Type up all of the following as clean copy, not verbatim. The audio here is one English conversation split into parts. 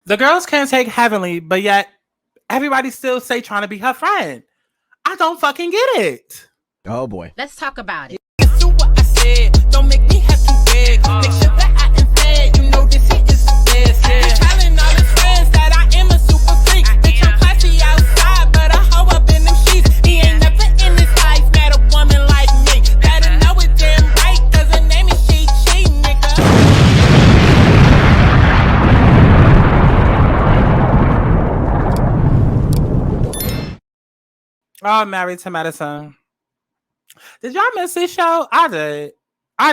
The girls can't take Heavenly, but yet everybody still say trying to be her friend. I don't fucking get it. Oh boy. Let's talk about it. Do what I said. Don't make me have to beg. Make sure that I am fed. You know this shit is the best. Yeah. Telling all his friends that I am a super freak. Bitch, I'm classy outside, but I hoe up in them sheets. He ain't never in his life met a woman like me. Better know it damn right, cause her name is She, nigga. Oh, Married to Medicine. Did y'all miss this show? I did. I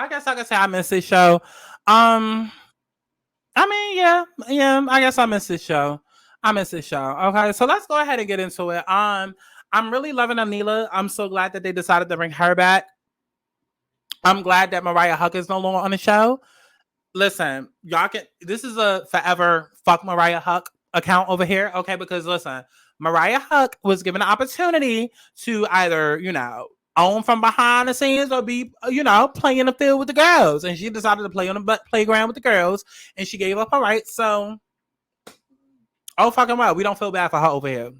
guess I could say I missed this show. I mean, yeah. I guess I missed this show. Okay, so let's go ahead and get into it. I'm really loving Anila. I'm so glad that they decided to bring her back. I'm glad that Mariah Huck is no longer on the show. Listen, y'all can. This is a forever fuck Mariah Huck account over here, okay? Because listen, Mariah Huck was given an opportunity to either, own from behind the scenes or be, playing in the field with the girls. And she decided to play on the playground with the girls and she gave up her rights. So, oh, fucking well. We don't feel bad for her over here.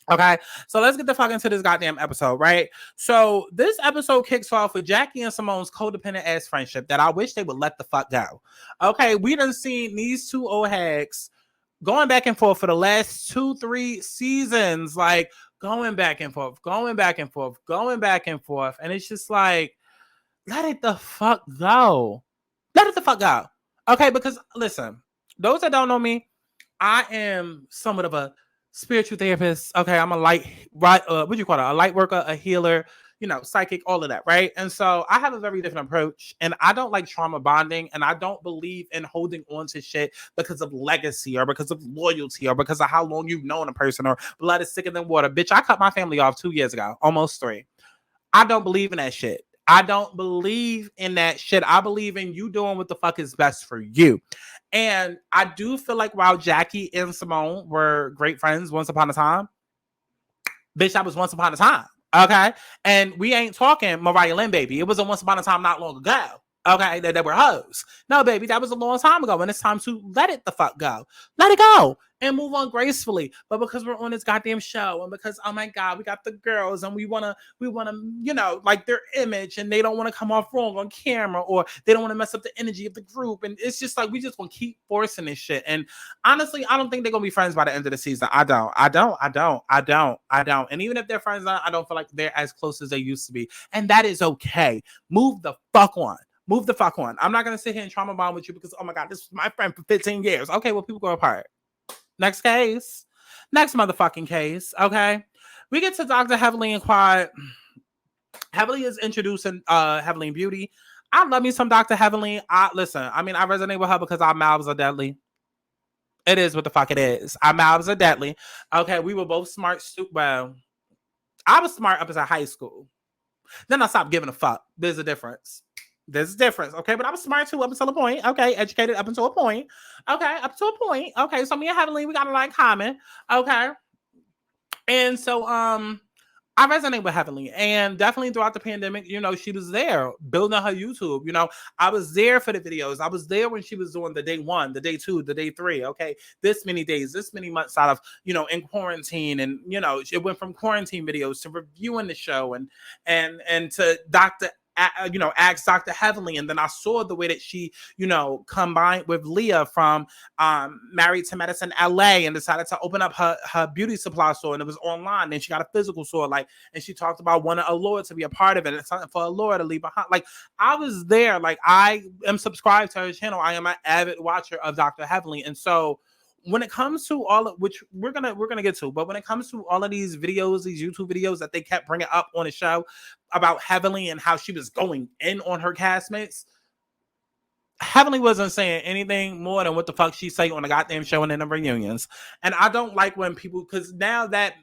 Okay, so let's get the fuck into this goddamn episode, right? So this episode kicks off with Jackie and Simone's codependent ass friendship that I wish they would let the fuck go. Okay, we done seen these two old hags going back and forth for the last 2-3 seasons, like going back and forth. And it's just like, let it the fuck go. Okay, because listen, those that don't know me, I am somewhat of a spiritual therapist. Okay, I'm a light worker, a healer, psychic, all of that, right? And so I have a very different approach, and I don't like trauma bonding, and I don't believe in holding on to shit because of legacy or because of loyalty or because of how long you've known a person or blood is thicker than water. Bitch, I cut my family off 2 years ago, almost 3. I don't believe in that shit. I believe in you doing what the fuck is best for you. And I do feel like while Jackie and Simone were great friends once upon a time, bitch, that was once upon a time. Okay. And we ain't talking Mariah Lynn, baby. It was a once upon a time not long ago. Okay. That were hoes. No, baby, that was a long time ago. And it's time to let it the fuck go. Let it go and move on gracefully. But because we're on this goddamn show and because, oh my God, we got the girls and we want to, like their image and they don't want to come off wrong on camera or they don't want to mess up the energy of the group. And it's just like, we just want to keep forcing this shit. And honestly, I don't think they're going to be friends by the end of the season. I don't. And even if they're friends, I don't feel like they're as close as they used to be. And that is okay. Move the fuck on. I'm not going to sit here and trauma bond with you because, oh my God, this was my friend for 15 years. Okay, well, people go apart. Next motherfucking case. Okay. We get to Dr. Heavily and Quiet. Heavily is introducing Heavily Beauty. I love me some Dr. Heavily. I resonate with her because our mouths are deadly. It is what the fuck it is. Our mouths are deadly. Okay, we were both smart. Well, I was smart up until high school. Then I stopped giving a fuck. There's a difference. Okay? But I was smart too up until a point. Okay, educated up until a point. Okay, Okay, so me and Heavenly, we got a lot in common. Okay. And so, I resonate with Heavenly, and definitely throughout the pandemic, she was there building her YouTube. I was there for the videos. I was there when she was doing the day 1, the day 2, the day 3. Okay, this many days, this many months out of in quarantine, and it went from quarantine videos to reviewing the show and to asked Dr. Heavenly, and then I saw the way that she, combined with Leah from Married to Medicine LA and decided to open up her beauty supply store, and it was online, and she got a physical store, and she talked about wanting Allure to be a part of it, and something for Allure to leave behind. I was there, I am subscribed to her channel. I am an avid watcher of Dr. Heavenly, and so when it comes to all of which we're gonna get to, but when it comes to all of these videos, these YouTube videos that they kept bringing up on the show about Heavenly and how she was going in on her castmates, Heavenly wasn't saying anything more than what the fuck she say on the goddamn show and in the reunions. And I don't like when people, because now that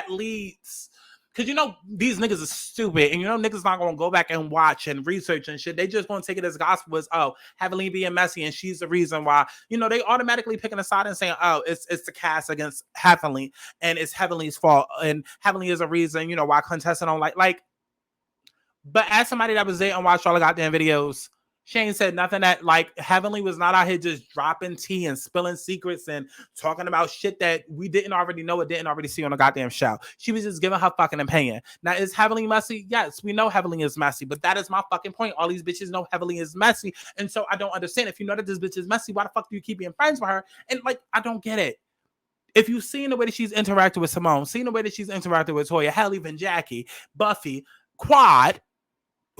leads. Because, these niggas are stupid. And, niggas not going to go back and watch and research and shit. They just going to take it as gospel as, oh, Heavenly being messy and she's the reason why. They automatically picking a side and saying, oh, it's the cast against Heavenly. And it's Heavenly's fault. And Heavenly is a reason, why contestant don't like. But as somebody that was there and watched all the goddamn videos, She ain't said nothing that, like, Heavenly was not out here just dropping tea and spilling secrets and talking about shit that we didn't already know or didn't already see on a goddamn show. She was just giving her fucking opinion. Now, is Heavenly messy? Yes, we know Heavenly is messy, but that is my fucking point. All these bitches know Heavenly is messy. And so I don't understand. If you know that this bitch is messy, why the fuck do you keep being friends with her? And, like, I don't get it. If you've seen the way that she's interacted with Simone, seen the way that she's interacted with Toya, hell, even Jackie, Buffy, Quad,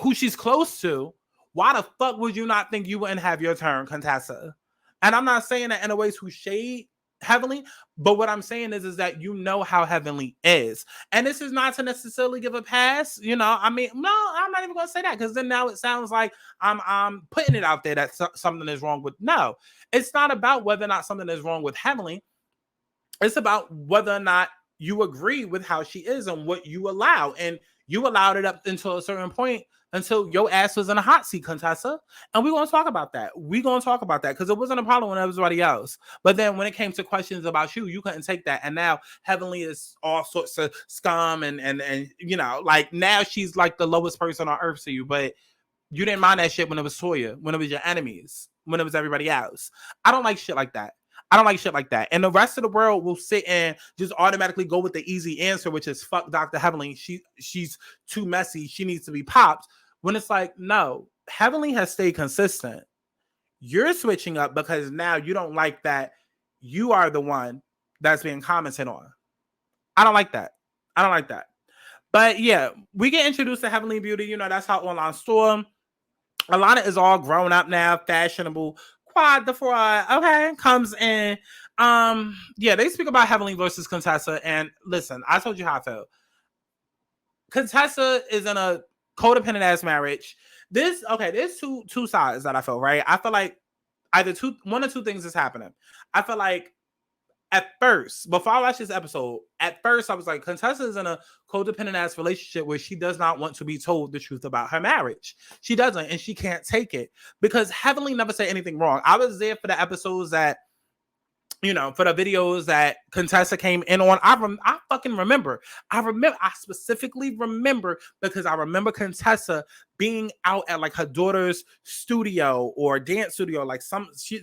who she's close to, why the fuck would you not think you wouldn't have your turn, Contessa? And I'm not saying that in a way to shade Heavenly, but what I'm saying is that you know how Heavenly is. And this is not to necessarily give a pass, you know. I mean, no, I'm not even going to say that, because then now it sounds like I'm putting it out there that something is wrong with. No, it's not about whether or not something is wrong with Heavenly. It's about whether or not you agree with how she is and what you allow. And you allowed it up until a certain point, until your ass was in a hot seat, Contessa. And we're going to talk about that. We're going to talk about that, because it wasn't a problem with everybody else. But then when it came to questions about you, you couldn't take that. And now Heavenly is all sorts of scum and you know, like, now she's like the lowest person on earth to you. But you didn't mind that shit when it was Toya, when it was your enemies, when it was everybody else. I don't like shit like that. I don't like shit like that. And the rest of the world will sit and just automatically go with the easy answer, which is fuck Dr. Heavenly. She's too messy. She needs to be popped. When it's like, no, Heavenly has stayed consistent. You're switching up because now you don't like that you are the one that's being commented on. I don't like that. I don't like that. But yeah, we get introduced to Heavenly Beauty. You know, that's how online store. Alana is all grown up now, fashionable. Quad the fraud, okay, comes in. Yeah, they speak about Heavenly versus Contessa. And listen, I told you how I felt. Contessa is in a codependent ass marriage. There's two sides that I feel, right? I feel like either one or two things is happening. I feel like at first, before I watched this episode, at first I was like, Contessa is in a codependent ass relationship where she does not want to be told the truth about her marriage. She doesn't, and she can't take it because Heavenly never said anything wrong. I was there for the episodes that, you know, for the videos that Contessa came in on. I fucking remember. I specifically remember because I remember Contessa being out at like her daughter's studio or dance studio. Like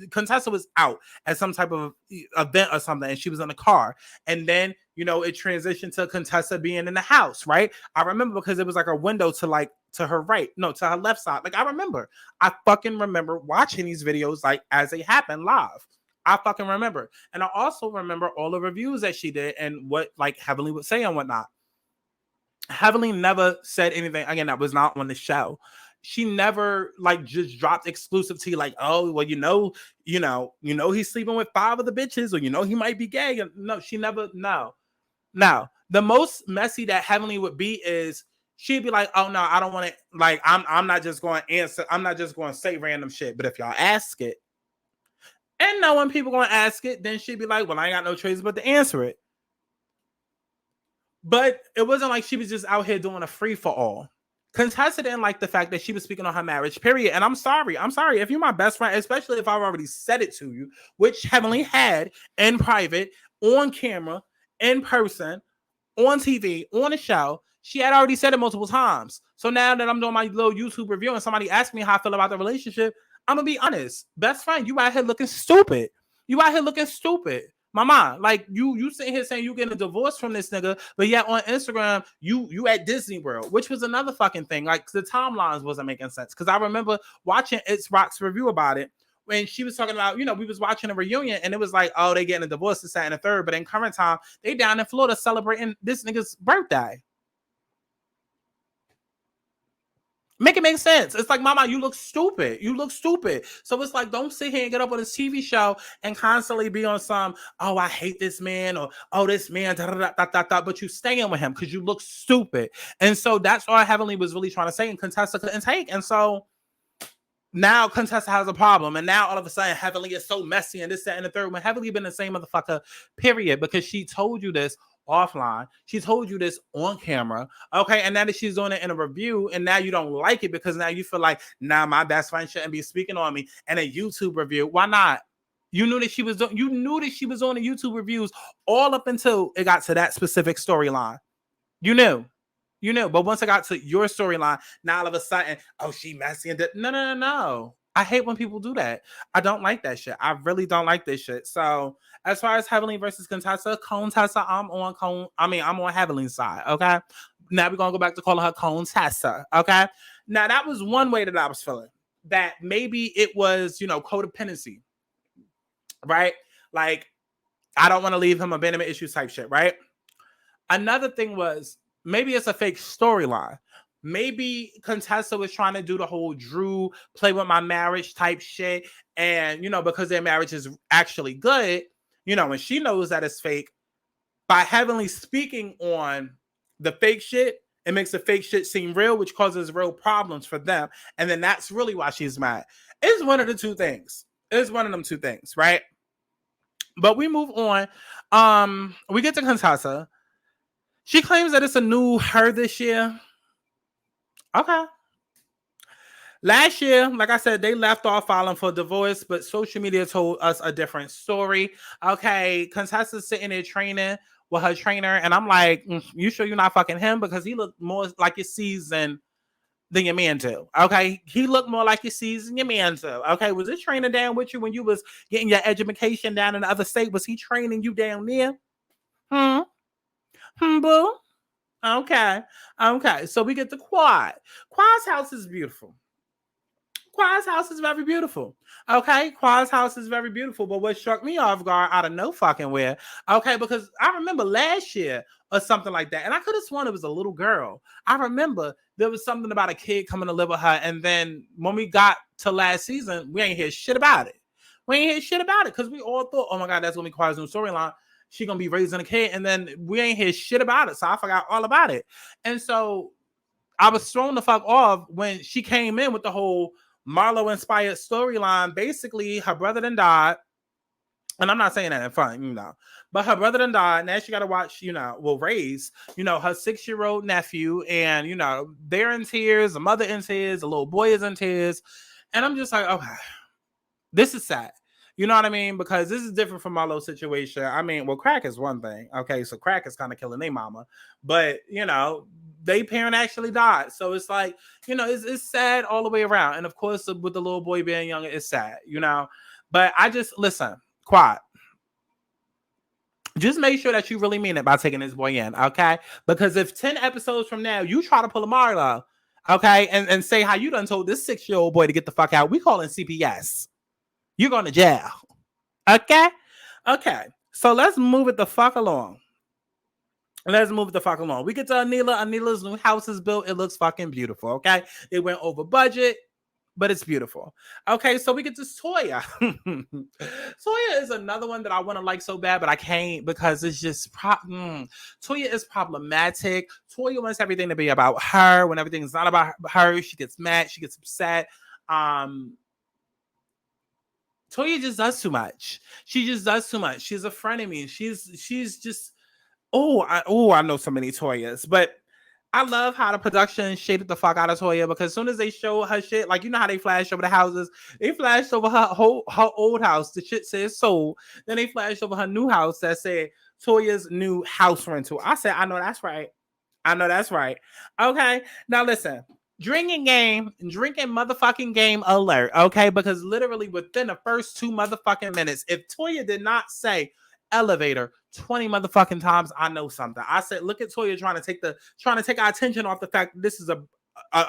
Contessa was out at some type of event or something, and she was in a car. And then, you know, it transitioned to Contessa being in the house, right? I remember because it was like a window to her right, no, to her left side. Like I fucking remember watching these videos like as they happen live. I fucking remember. And I also remember all the reviews that she did and what like Heavenly would say and whatnot. Heavenly never said anything, again, that was not on the show. She never like just dropped exclusive tea like, oh, well, you know, he's sleeping with 5 of the bitches, or you know, he might be gay. No, she never, no. Now, the most messy that Heavenly would be is she'd be like, oh no, I don't want to, like, I'm not just going to answer, I'm not just going to say random shit, but if y'all ask it, and knowing people gonna ask it, then she'd be like, well, I ain't got no choice but to answer it. But it wasn't like she was just out here doing a free for all. Contessa didn't like the fact that she was speaking on her marriage, period. And I'm sorry. If you're my best friend, especially if I've already said it to you, which Heavenly had in private, on camera, in person, on TV, on a show, she had already said it multiple times. So now that I'm doing my little YouTube review and somebody asked me how I feel about the relationship, I'm gonna be honest. Best friend, you out here looking stupid. Mama, like you sitting here saying you getting a divorce from this nigga, but yet on Instagram, you at Disney World, which was another fucking thing. Like the timelines wasn't making sense. Cause I remember watching It's Rock's review about it when she was talking about, you know, we was watching a reunion and it was like, oh, they getting a divorce, this, that, and the third. But in current time, they down in Florida celebrating this nigga's birthday. Make it make sense. It's like, mama, you look stupid. So it's like, don't sit here and get up on this TV show and constantly be on some, oh, I hate this man, or oh, this man, but you staying with him because you look stupid. And so that's all Heavenly was really trying to say, and Contessa couldn't take. And so now Contessa has a problem. And now all of a sudden, Heavenly is so messy and this, that, and the third. When Heavenly been the same motherfucker, period, because she told you this offline. She told you this on camera. Okay. And now that she's doing it in a review, and now you don't like it because now you feel like, nah, my best friend shouldn't be speaking on me in a YouTube review. Why not? You knew that she was doing the YouTube reviews all up until it got to that specific storyline. You knew. But once I got to your storyline, now all of a sudden, oh, she messy and no. I hate when people do that. I don't like that shit. I really don't like this shit. So as far as Heavenly versus Contessa, I'm on Heavenly's side. Okay. Now we're gonna go back to calling her Contessa. Okay. Now that was one way that I was feeling. That maybe it was, codependency. Right? Like, I don't want to leave him, abandonment issues type shit, right? Another thing was maybe it's a fake storyline. Maybe Contessa was trying to do the whole Drew play with my marriage type shit. And, because their marriage is actually good, and she knows that it's fake, by Heavenly speaking on the fake shit, it makes the fake shit seem real, which causes real problems for them. And then that's really why she's mad. It's one of the two things. It's one of them two things, right? But we move on. We get to Contessa. She claims that it's a new her this year. Okay. Last year, like I said, they left off filing for divorce, but social media told us a different story. Okay, Contessa's sitting there training with her trainer, and I'm like, you sure you're not fucking him? Because he looked more like your season than your man do. Okay, he looked more like your season your man do. Okay, was this trainer down with you when you was getting your education down in the other state? Was he training you down there? Boo. Okay. So we get the Quad. Quad's house is beautiful. Quad's house is very beautiful. Okay, Quad's house is very beautiful. But what struck me off guard out of no fucking where, okay, because I remember last year or something like that, and I could have sworn it was a little girl. I remember there was something about a kid coming to live with her, and then when we got to last season, we ain't hear shit about it. Because we all thought, oh my God, that's gonna be Quad's new storyline. She gonna be raising a kid, and then we ain't hear shit about it. So I forgot all about it. And so I was thrown the fuck off when she came in with the whole Marlo inspired storyline. Basically, her brother done died. And I'm not saying that in front, but her brother done died. Now she got to watch, raise, her 6-year-old nephew. And, they're in tears, the mother in tears, the little boy is in tears. And I'm just like, okay, this is sad. You know what I mean? Because this is different from Marlo's situation. I mean, well, crack is one thing. Okay, so crack is kind of killing their mama. But, they parent actually died. So it's like, it's sad all the way around. And of course, with the little boy being younger, it's sad, But I just, listen, Quad. Just make sure that you really mean it by taking this boy in, okay? Because if 10 episodes from now, you try to pull a Marlo, okay, and say how you done told this 6-year-old boy to get the fuck out, we call it CPS. You're going to jail. Okay? Okay. So let's move it the fuck along. We get to Anila. Anila's new house is built. It looks fucking beautiful. Okay. It went over budget, but it's beautiful. Okay. So we get to Toya. Toya is another one that I want to like so bad, but I can't because it's just Toya is problematic. Toya wants everything to be about her. When everything's not about her, she gets mad. She gets upset. Toya just does too much. She just does too much. She's a friend of me. She's just, I know so many Toyas, but I love how the production shaded the fuck out of Toya because as soon as they show her shit, like, how they flashed over the houses, they flashed over her old house. The shit says sold. Then they flashed over her new house that said Toya's new house rental. I said, I know that's right. Okay. Now listen. Drinking motherfucking game alert, okay? Because literally within the first 2 motherfucking minutes, if Toya did not say elevator 20 motherfucking times, I know something. I said, look at Toya trying to take our attention off the fact that this is a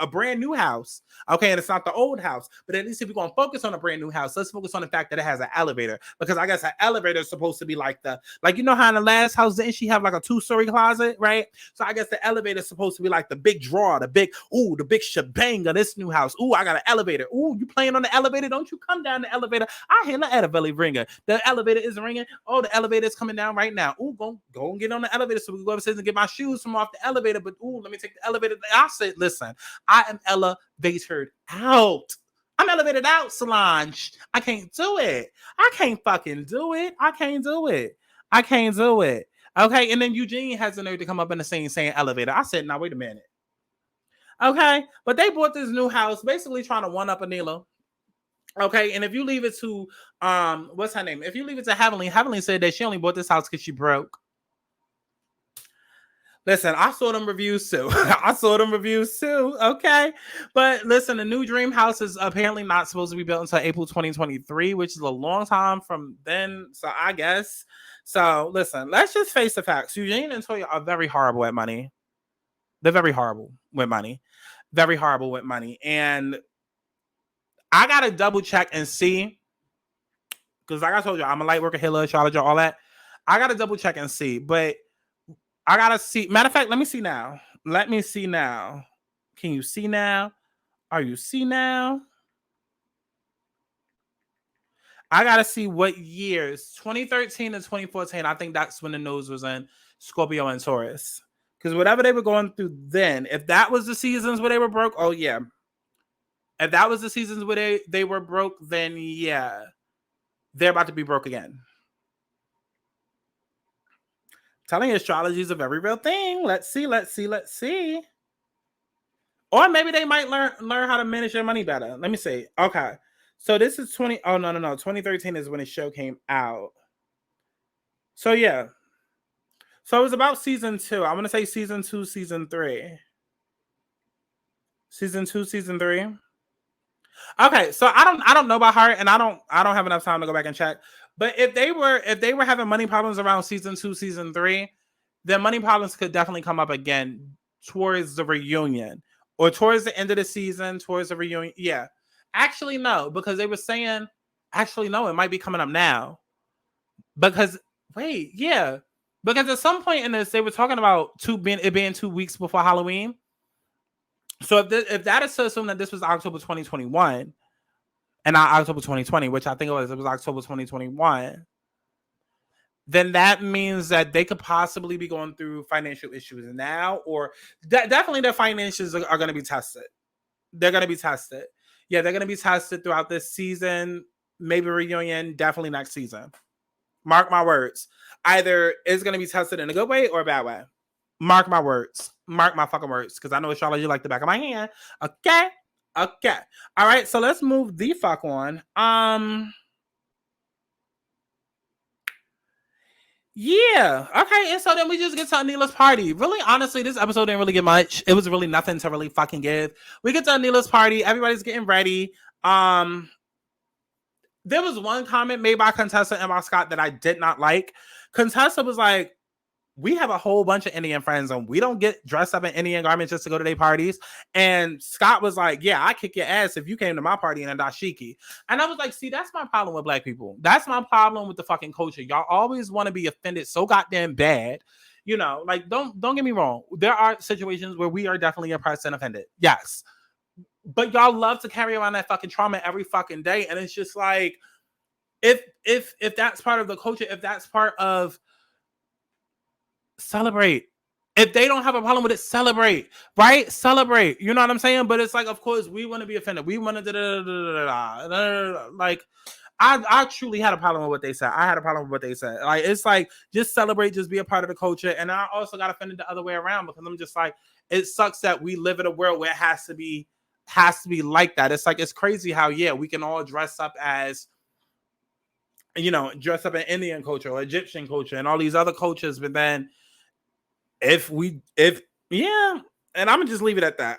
brand new house, okay, and it's not the old house. But at least if we're gonna focus on a brand new house, let's focus on the fact that it has an elevator, because I guess an elevator is supposed to be like how in the last house didn't she have like a 2-story closet, right? So I guess the elevator is supposed to be like the big draw, the big shebang of this new house. I got an elevator. You playing on the elevator? Don't you come down the elevator? I hear the elevator ringing. The elevator is ringing. The elevator is coming down right now. Go and get on the elevator so we can go upstairs and get my shoes from off the elevator. But let me take the elevator. I said, listen. I am elevated out. I'm elevated out, Solange. I can't do it. I can't fucking do it. I can't do it. Okay, and then Eugene has the nerve to come up in the scene saying elevator. I said, now wait a minute. Okay, but they bought this new house, basically trying to one-up Anila. Okay, and if you leave it to what's her name? If you leave it to Heavenly said that she only bought this house because she broke. Listen, I saw them reviews too. I saw them reviews too. Okay. But listen, the new dream house is apparently not supposed to be built until April 2023, which is a long time from then. So I guess. So listen, let's just face the facts. Eugene and Toya are very horrible at money. They're very horrible with money. Very horrible with money. And I got to double check and see. Because like I told you, I'm a light worker, Hitler, astrologer, all that. I got to double check and see. But I gotta see. Matter of fact, let me see now. Let me see now. Can you see now? Are you see now? I gotta see what years. 2013 and 2014. I think that's when the nose was in Scorpio and Taurus. Because whatever they were going through then, if that was the seasons where they were broke, oh yeah. If that was the seasons where they were broke, then yeah, they're about to be broke again. Telling you, astrology is a very real thing. Let's see. Or maybe they might learn how to manage their money better. Let me see. Okay. So this is 20. Oh, no. 2013 is when the show came out. So yeah. So it was about season 2. I'm going to say season 2, season 3. Season 2, season 3. Okay. So I don't know about her, and I don't have enough time to go back and check. But if they were having money problems around season 2, season 3, then money problems could definitely come up again towards the reunion or towards the end of the season, towards the reunion. Yeah. Actually, no, because they were saying, actually, no, it might be coming up now. Because, wait, yeah. Because at some point in this, they were talking about it being 2 weeks before Halloween. So if that is to assume that this was October 2021, and not October 2020, which I think it was October 2021, then that means that they could possibly be going through financial issues now, or definitely their finances are going to be tested. They're going to be tested. Yeah, they're going to be tested throughout this season, maybe reunion, definitely next season. Mark my words. Either it's going to be tested in a good way or a bad way. Mark my words. Mark my fucking words, because I know astrology like the back of my hand. Okay. Okay. All right. So let's move the fuck on. Yeah. Okay. And so then we just get to Anila's party. Really, honestly, this episode didn't really get much. It was really nothing to really fucking give. We get to Anila's party. Everybody's getting ready. There was one comment made by Contessa and by Scott that I did not like. Contessa was like, we have a whole bunch of Indian friends and we don't get dressed up in Indian garments just to go to their parties. And Scott was like, yeah, I kick your ass if you came to my party in a dashiki. And I was like, see, that's my problem with black people. That's my problem with the fucking culture. Y'all always want to be offended so goddamn bad. You know, like, don't get me wrong. There are situations where we are definitely oppressed and offended. Yes. But y'all love to carry around that fucking trauma every fucking day. And it's just like, if that's part of the culture, if that's part of, celebrate. If they don't have a problem with it, celebrate, right? Celebrate. You know what I'm saying? But it's like, of course, we want to be offended. We want to like, I truly had a problem with what they said. I had a problem with what they said. Like, it's like, just celebrate, just be a part of the culture. And I also got offended the other way around, because I'm just like, it sucks that we live in a world where it has to be like that. It's like, it's crazy how, yeah, we can all dress up as, you know, dress up in Indian culture or Egyptian culture and all these other cultures, but then yeah, and I'm gonna just leave it at that.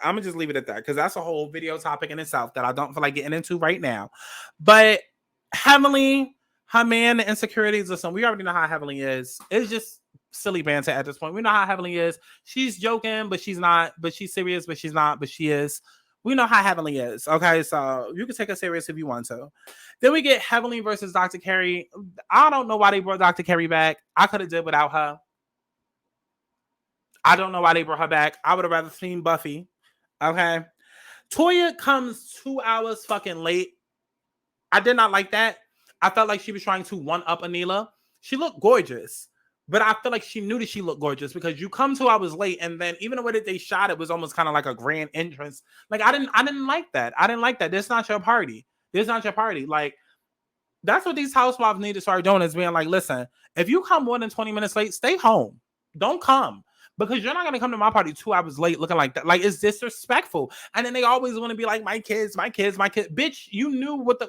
Because that's a whole video topic in itself that I don't feel like getting into right now. But Heavenly, her man, the insecurities, listen, we already know how Heavenly is. It's just silly banter at this point. We know how Heavenly is. She's joking, but she's not, but she's serious, but she's not, but she is. We know how Heavenly is. Okay, so you can take her serious if you want to. Then we get Heavenly versus Dr. Carey. I don't know why they brought Dr. Carey back. I could have did without her. I don't know why they brought her back. I would have rather seen Buffy. Okay. Toya comes 2 hours fucking late. I did not like that. I felt like she was trying to one-up Anila. She looked gorgeous, but I feel like she knew that she looked gorgeous, because you come 2 hours late, and then even the way that they shot it was almost kind of like a grand entrance. Like, I didn't like that. I didn't like that. This is not your party. Like, that's what these housewives need to start doing, is being like, listen, if you come more than 20 minutes late, stay home. Don't come. Because you're not going to come to my party 2 hours late looking like that. Like, it's disrespectful. And then they always want to be like, my kids. Bitch, you knew what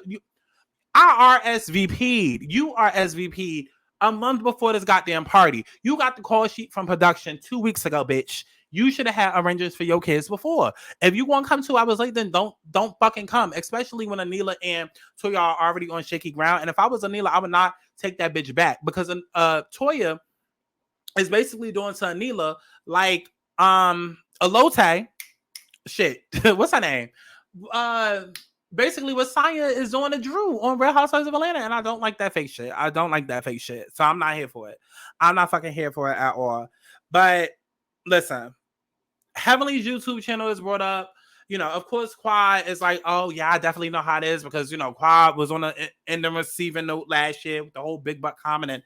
I RSVP'd. You RSVP'd a month before this goddamn party. You got the call sheet from production 2 weeks ago, bitch. You should have had arrangements for your kids before. If you want to come 2 hours late, then don't fucking come. Especially when Anila and Toya are already on shaky ground. And if I was Anila, I would not take that bitch back, because Toya is basically doing to Anila like Alote. Shit, what's her name? Basically what Saya is doing to Drew on Real Housewives of Atlanta, and I don't like that fake shit. So I'm not here for it. I'm not fucking here for it at all. But listen, Heavenly's YouTube channel is brought up. You know, of course, Quad is like, oh yeah, I definitely know how it is, because you know Quad was on in the receiving note last year with the whole big butt comment, and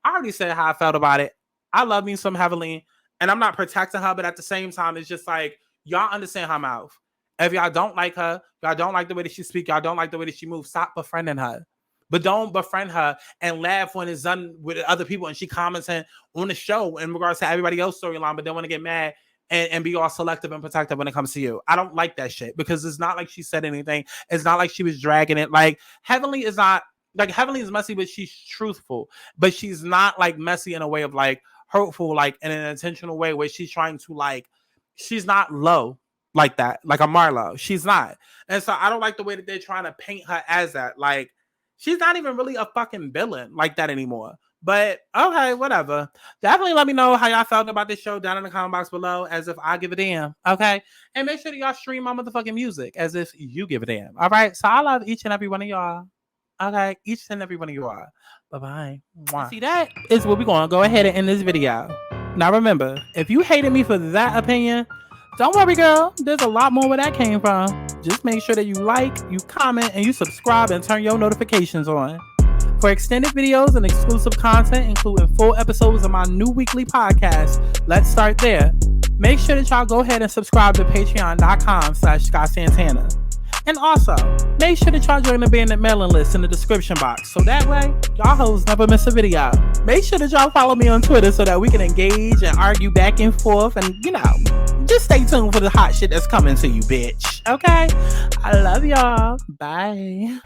I already said how I felt about it. I love me some Heavenly, and I'm not protecting her, but at the same time, it's just like, y'all understand her mouth. If y'all don't like her, y'all don't like the way that she speaks, y'all don't like the way that she moves, stop befriending her. But don't befriend her and laugh when it's done with other people and she comments on the show in regards to everybody else's storyline, but then want to get mad and be all selective and protective when it comes to you. I don't like that shit, because it's not like she said anything. It's not like she was dragging it. Like, Heavenly is not, like, Heavenly is messy, but she's truthful. But she's not, like, messy in a way of, like, hurtful, like, in an intentional way where she's trying to, like, she's not low like that, like a Marlo. She's not. And so I don't like the way that they're trying to paint her as that. Like, she's not even really a fucking villain like that anymore. But okay, whatever. Definitely let me know how y'all felt about this show down in the comment box below, as if I give a damn. Okay. And make sure that y'all stream my motherfucking music as if you give a damn. All right. So I love each and every one of y'all. Okay. Each and every one of y'all. Bye-bye. Mwah. See, that is what we're going to go ahead and end this video. Now remember, if you hated me for that opinion, don't worry, girl. There's a lot more where that came from. Just make sure that you like, you comment, and you subscribe and turn your notifications on. For extended videos and exclusive content, including full episodes of my new weekly podcast, let's start there. Make sure that y'all go ahead and subscribe to patreon.com/SkySantana. And also, make sure that y'all join the bandit mailing list in the description box, so that way, y'all hoes never miss a video. Make sure that y'all follow me on Twitter so that we can engage and argue back and forth, and, you know, just stay tuned for the hot shit that's coming to you, bitch. Okay? I love y'all. Bye.